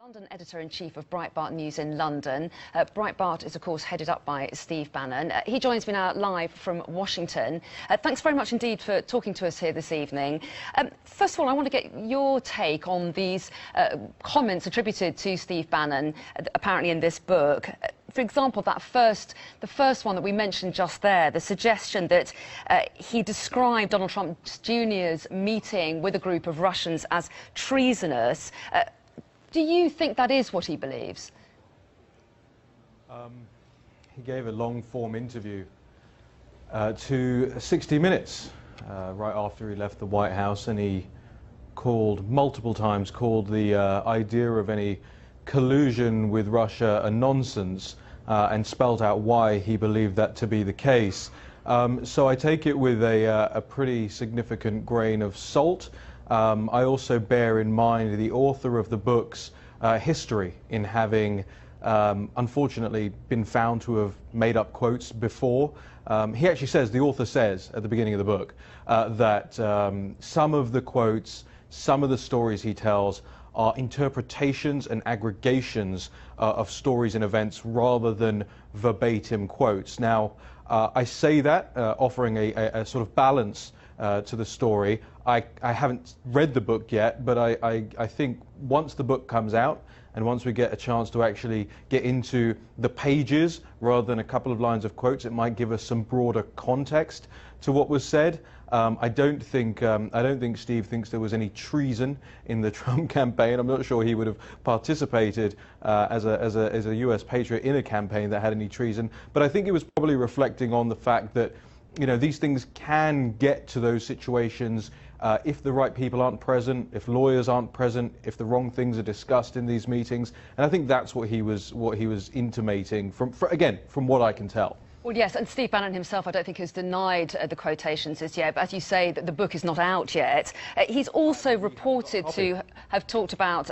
London editor-in-chief of Breitbart News in London. Breitbart is, of course, headed up by Steve Bannon. He joins me now live from Washington. Thanks very much indeed for talking to us here this evening. First of all, I want to get your take on these comments attributed to Steve Bannon, apparently in this book. For example, the first one that we mentioned just there, the suggestion that he described Donald Trump Jr.'s meeting with a group of Russians as treasonous. Do you think that is what he believes? He gave a long-form interview to 60 Minutes right after he left the White House, and he multiple times called the idea of any collusion with Russia a nonsense, and spelled out why he believed that to be the case. So I take it with a pretty significant grain of salt. I also bear in mind the author of the book's history in having, unfortunately, been found to have made up quotes before. He actually says, the author says at the beginning of the book, that some of the quotes, some of the stories he tells are interpretations and aggregations of stories and events rather than verbatim quotes. Now, I say that offering a sort of balance to the story. I haven't read the book yet, but I think once the book comes out and once we get a chance to actually get into the pages rather than a couple of lines of quotes, it might give us some broader context to what was said. I don't think Steve thinks there was any treason in the Trump campaign. I'm not sure he would have participated as a US patriot in a campaign that had any treason. But I think he was probably reflecting on the fact that, you know, these things can get to those situations if the right people aren't present, if lawyers aren't present, if the wrong things are discussed in these meetings. And I think that's what he was intimating from what I can tell. Well, yes, and Steve Bannon himself, I don't think, has denied the quotations as yet. But as you say, that the book is not out yet. He's also reported to have talked about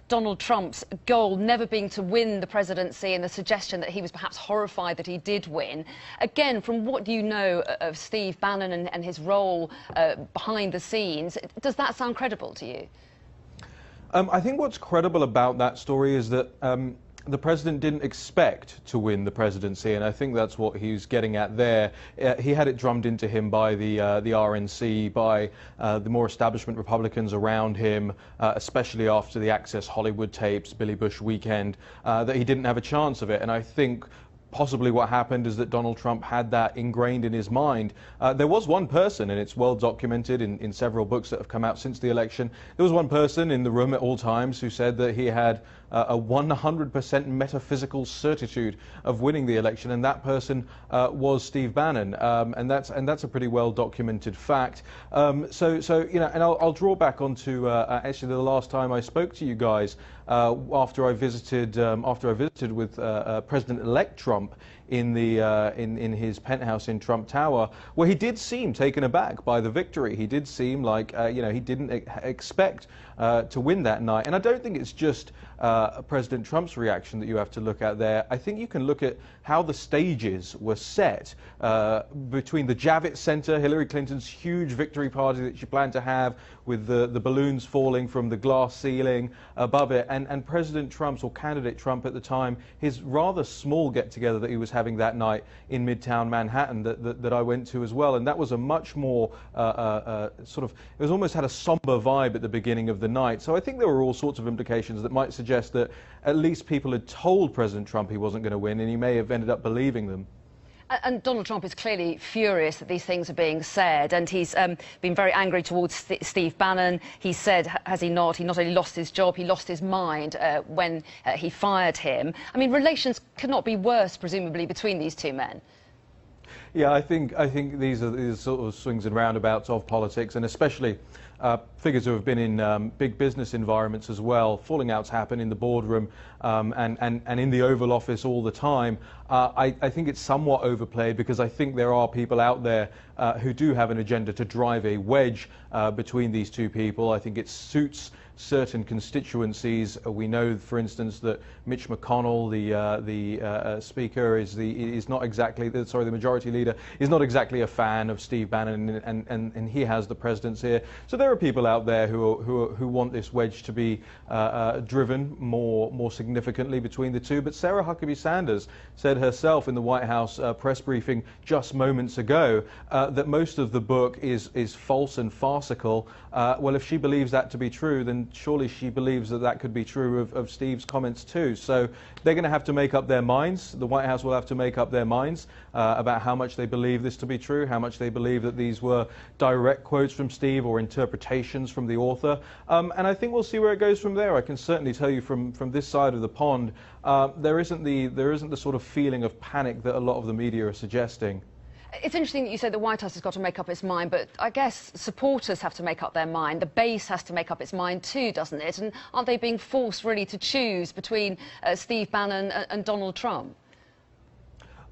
Donald Trump's goal never being to win the presidency, and the suggestion that he was perhaps horrified that he did win. Again, from what you know of Steve Bannon and his role behind the scenes, does that sound credible to you? I think what's credible about that story is that the president didn't expect to win the presidency, and I think that's what he's getting at there. He had it drummed into him by the RNC, by the more establishment Republicans around him, especially after the Access Hollywood tapes, Billy Bush weekend, that he didn't have a chance of it. And I think possibly what happened is that Donald Trump had that ingrained in his mind. There was one person, and it's well documented in several books that have come out since the election, there was one person in the room at all times who said that he had a 100% metaphysical certitude of winning the election, and that person was Steve Bannon, and that's a pretty well documented fact. So you know, and I'll draw back onto actually the last time I spoke to you guys after I visited with President-elect Trump in his penthouse in Trump Tower, where he did seem taken aback by the victory. He did seem like you know, he didn't expect to win that night. And I don't think it's just President Trump's reaction that you have to look at there. I think you can look at how the stages were set between the Javits Center, Hillary Clinton's huge victory party that she planned to have, with the balloons falling from the glass ceiling above it, and President Trump's, or candidate Trump at the time, his rather small get-together that he was having that night in Midtown Manhattan that I went to as well. And that was a much more sort of, it was almost had a somber vibe at the beginning of the night. So I think there were all sorts of implications that might suggest that at least people had told President Trump he wasn't going to win, and he may have ended up believing them. And Donald Trump is clearly furious that these things are being said, and he's been very angry towards Steve Bannon. He said, has he not only lost his job, he lost his mind when he fired him. I mean, relations could not be worse, presumably, between these two men. Yeah, I think these are sort of swings and roundabouts of politics, and especially figures who have been in big business environments as well. Falling outs happen in the boardroom and in the Oval Office all the time. I think it's somewhat overplayed, because I think there are people out there who do have an agenda to drive a wedge between these two people. I think it suits certain constituencies. We know, for instance, that Mitch McConnell, the Speaker, is not exactly the Majority Leader is not exactly a fan of Steve Bannon, and he has the presidency here. So there are people out there who want this wedge to be driven more significantly between the two. But Sarah Huckabee Sanders said herself in the White House press briefing just moments ago that most of the book is false and farcical. Well, if she believes that to be true, then surely she believes that that could be true of Steve's comments too. So they're going to have to make up their minds. The White House will have to make up their minds about how much they believe this to be true, how much they believe that these were direct quotes from Steve or interpretations from the author. And I think we'll see where it goes from there. I can certainly tell you from this side of the pond, there isn't the sort of feeling of panic that a lot of the media are suggesting. It's interesting that you say the White House has got to make up its mind, but I guess supporters have to make up their mind. The base has to make up its mind too, doesn't it? And aren't they being forced really to choose between Steve Bannon and Donald Trump?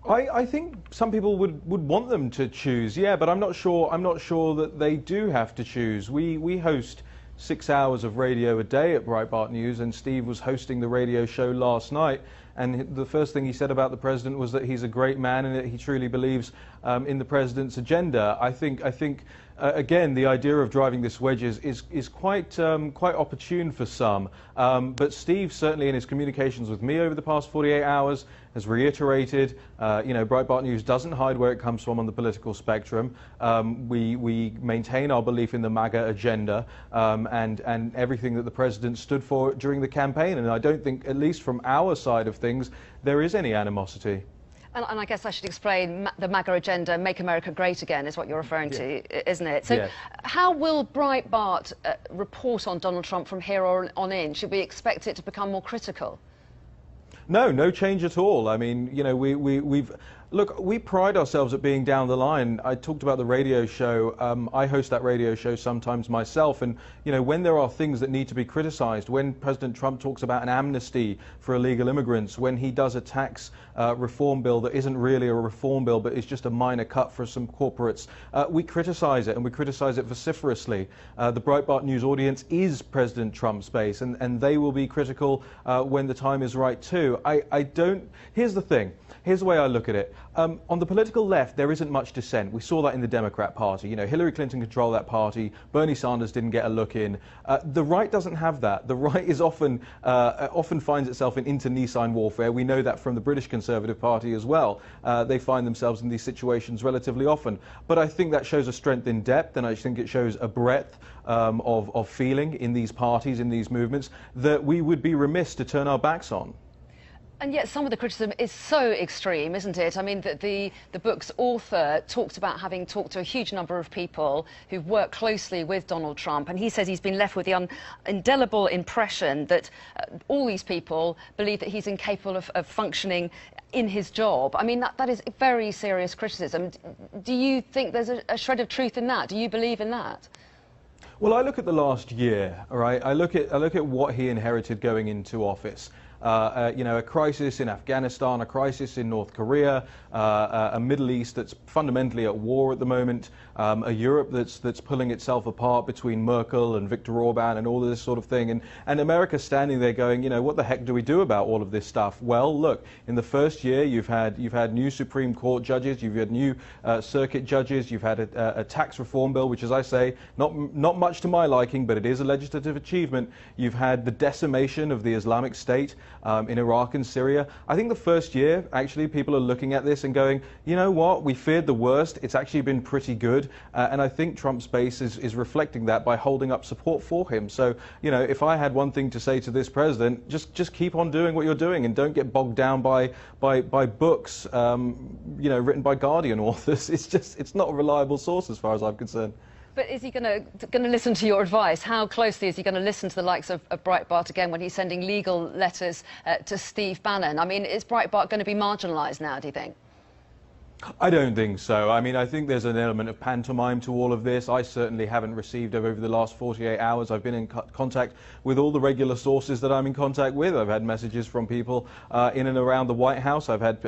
I think some people would want them to choose, yeah, but I'm not sure that they do have to choose. We host 6 hours of radio a day at Breitbart News, and Steve was hosting the radio show last night. And the first thing he said about the president was that he's a great man and that he truly believes in the president's agenda. I think again, the idea of driving this wedge is quite opportune for some. But Steve, certainly in his communications with me over the past 48 hours, has reiterated, Breitbart News doesn't hide where it comes from on the political spectrum. We maintain our belief in the MAGA agenda and everything that the president stood for during the campaign. And I don't think, at least from our side of things, there is any animosity. And I guess I should explain the MAGA agenda, Make America Great Again, is what you're referring to, isn't it? So how will Breitbart report on Donald Trump from here on in? Should we expect it to become more critical? No change at all. I mean, look, we pride ourselves at being down the line. I talked about the radio show. I host that radio show sometimes myself. And, when there are things that need to be criticized, when President Trump talks about an amnesty for illegal immigrants, when he does a tax reform bill that isn't really a reform bill, but is just a minor cut for some corporates, we criticize it, and we criticize it vociferously. The Breitbart News audience is President Trump's base, and they will be critical when the time is right too. Here's the thing. Here's the way I look at it. On the political left, there isn't much dissent. We saw that in the Democrat Party. Hillary Clinton controlled that party. Bernie Sanders didn't get a look in. The right doesn't have that. The right is often finds itself in internecine warfare. We know that from the British Conservative Party as well. They find themselves in these situations relatively often. But I think that shows a strength in depth, and I think it shows a breadth of feeling in these parties, in these movements, that we would be remiss to turn our backs on. And yet some of the criticism is so extreme, isn't it? I mean, the book's author talked about having talked to a huge number of people who've worked closely with Donald Trump, and he says he's been left with the indelible impression that all these people believe that he's incapable of functioning in his job. I mean, that is very serious criticism. Do you think there's a shred of truth in that? Do you believe in that? Well, I look at the last year, all right? I look at what he inherited going into office. A crisis in Afghanistan, a crisis in North Korea, a Middle East that's fundamentally at war at the moment, a Europe that's pulling itself apart between Merkel and Viktor Orban and all of this sort of thing, and America standing there going, what the heck do we do about all of this stuff? Well, look, in the first year you've had new Supreme Court judges, you've had new circuit judges, you've had a tax reform bill, which, as I say, not much to my liking, but it is a legislative achievement. You've had the decimation of the Islamic State in Iraq and Syria. I think the first year, actually, people are looking at this and going, you know what, we feared the worst. It's actually been pretty good. And I think Trump's base is reflecting that by holding up support for him. So, if I had one thing to say to this president, just keep on doing what you're doing and don't get bogged down by books, written by Guardian authors. It's not a reliable source as far as I'm concerned. But is he going to listen to your advice? How closely is he going to listen to the likes of Breitbart again when he's sending legal letters to Steve Bannon? I mean, is Breitbart going to be marginalised now, do you think? I don't think so. I mean, I think there's an element of pantomime to all of this. I certainly haven't received over the last 48 hours. I've been in contact with all the regular sources that I'm in contact with. I've had messages from people in and around the White House. I've had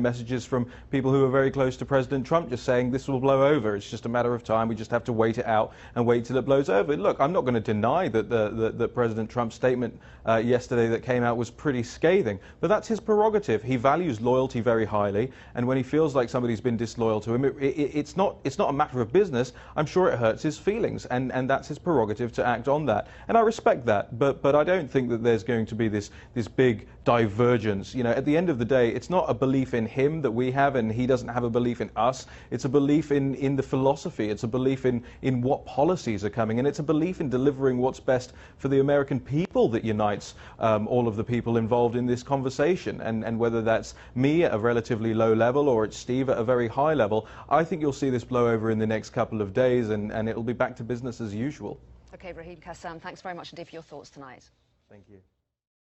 messages from people who are very close to President Trump just saying this will blow over. It's just a matter of time. We just have to wait it out and wait till it blows over. Look, I'm not going to deny that the President Trump's statement yesterday that came out was pretty scathing, but that's his prerogative. He values loyalty very highly, and when he feels like somebody's been disloyal to him, it's not a matter of business. I'm sure it hurts his feelings, and that's his prerogative to act on that. And I respect that, but I don't think that there's going to be this big divergence. You know, at the end of the day, it's not a belief in him that we have, and he doesn't have a belief in us. It's a belief in the philosophy. It's a belief in what policies are coming, and it's a belief in delivering what's best for the American people that unites all of the people involved in this conversation. And whether that's me at a relatively low level or it's Steve at a very high level, I think you'll see this blow over in the next couple of days, and it'll be back to business as usual. OK, Raheem Kassam, thanks very much indeed for your thoughts tonight. Thank you.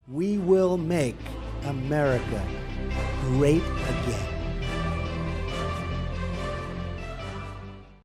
We will make America great again.